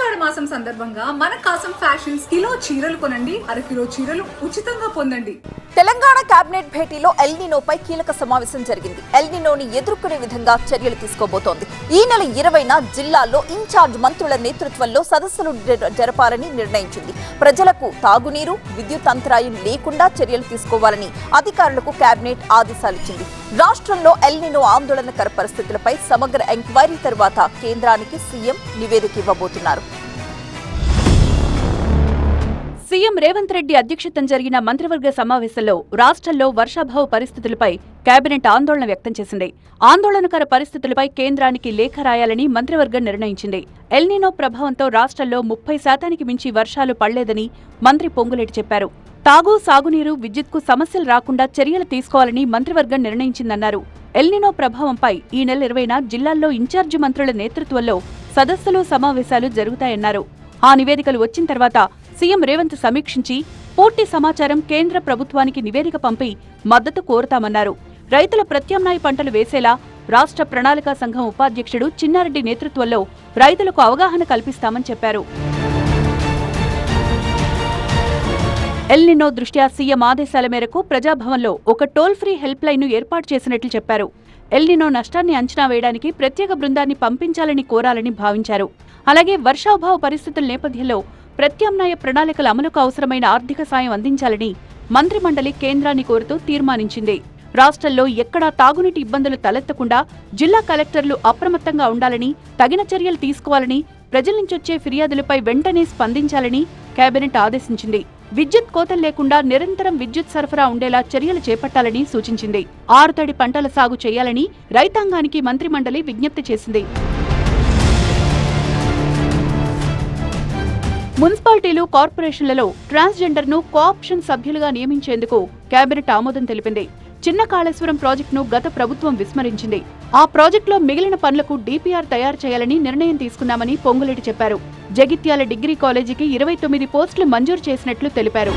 ఆషాఢ మాసం సందర్భంగా మన కాసం ఫ్యాషన్స్ కిలో చీరలు కొనండి, అరకిలో చీరలు ఉచితంగా పొందండి. తెలంగాణ కేబినెట్ భేటీలో ఎల్నినోపై కీలక సమావేశం జరిగింది. ఎల్నినోని ఎదుర్కొనే విధంగా చర్యలు తీసుకోబోతోంది. ఈ నెల 20న జిల్లాల్లో ఇన్ఛార్జ్ మంత్రుల నేతృత్వంలో సదస్సులు జరపాలని నిర్ణయించింది. ప్రజలకు తాగునీరు, విద్యుత్ అంతరాయం లేకుండా చర్యలు తీసుకోవాలని అధికారులకు కేబినెట్ ఆదేశాలిచ్చింది. రాష్ట్రంలో ఎల్నినో ఆందోళనకర పరిస్థితులపై సమగ్ర ఎంక్వైరీ తర్వాత కేంద్రానికి సీఎం నివేదిక ఇవ్వబోతున్నారు. సీఎం రేవంత్ రెడ్డి అధ్యక్షతన జరిగిన మంత్రివర్గ సమావేశంలో రాష్ట్రంలో వర్షాభావ పరిస్థితులపై కేబినెట్ ఆందోళన వ్యక్తం చేసింది. ఆందోళనకర పరిస్థితులపై కేంద్రానికి లేఖ రాయాలని మంత్రివర్గం నిర్ణయించింది. ఎల్నినో ప్రభావంతో రాష్ట్రంలో 30% మించి వర్షాలు పడలేదని మంత్రి పొంగులేటి చెప్పారు. తాగు, సాగునీరు, విద్యుత్కు సమస్యలు రాకుండా చర్యలు తీసుకోవాలని మంత్రివర్గం నిర్ణయించిందన్నారు. ఎల్నినో ప్రభావంపై ఈ నెల 20న జిల్లాల్లో ఇన్ఛార్జి మంత్రుల నేతృత్వంలో సదస్సులు, సమావేశాలు జరుగుతాయన్నారు. ఆ నివేదికలు వచ్చిన తర్వాత సీఎం రేవంత్ సమీక్షించి పూర్తి సమాచారం కేంద్ర ప్రభుత్వానికి నివేదిక పంపి మద్దతు కోరుతామన్నారు. రైతుల ప్రత్యామ్నాయ పంటలు వేసేలా రాష్ట్ర ప్రణాళికా సంఘం ఉపాధ్యక్షుడు చిన్నారెడ్డి నేతృత్వంలో రైతులకు అవగాహన కల్పిస్తామని చెప్పారు. ఎల్నినో దృష్ట్యా సీఎం ఆదేశాల మేరకు ప్రజాభవన్లో ఒక టోల్ ఫ్రీ హెల్ప్ లైన్ను ఏర్పాటు చేసినట్లు చెప్పారు. ఎల్నినో నష్టాన్ని అంచనా వేయడానికి ప్రత్యేక బృందాన్ని పంపించాలని కోరాలని భావించారు. అలాగే వర్షాభావ పరిస్థితుల నేపథ్యంలో ప్రత్యామ్నాయ ప్రణాళికల అమలుకు అవసరమైన ఆర్థిక సాయం అందించాలని మంత్రిమండలి కేంద్రాన్ని కోరుతూ తీర్మానించింది. రాష్ట్రంలో ఎక్కడా తాగునీటి ఇబ్బందులు తలెత్తకుండా జిల్లా కలెక్టర్లు అప్రమత్తంగా ఉండాలని, తగిన చర్యలు తీసుకోవాలని, ప్రజల నుంచొచ్చే ఫిర్యాదులపై వెంటనే స్పందించాలని కేబినెట్ ఆదేశించింది. విద్యుత్ కోతలు లేకుండా నిరంతరం విద్యుత్ సరఫరా ఉండేలా చర్యలు చేపట్టాలని సూచించింది. ఆరుతడి పంటల సాగు చేయాలని రైతాంగానికి మంత్రిమండలి విజ్ఞప్తి చేసింది. మున్సిపాలిటీలు, కార్పొరేషన్లలో ట్రాన్స్జెండర్ను కోఆప్షన్ సభ్యులుగా నియమించేందుకు కేబినెట్ ఆమోదం తెలిపింది. చిన్న కాళేశ్వరం ప్రాజెక్టును గత ప్రభుత్వం విస్మరించింది. ఆ ప్రాజెక్టులో మిగిలిన పనులకు డీపీఆర్ తయారు చేయాలని నిర్ణయం తీసుకున్నామని పొంగులేటి చెప్పారు. జగిత్యాల డిగ్రీ కాలేజీకి 29 పోస్టులు మంజూరు చేసినట్లు తెలిపారు.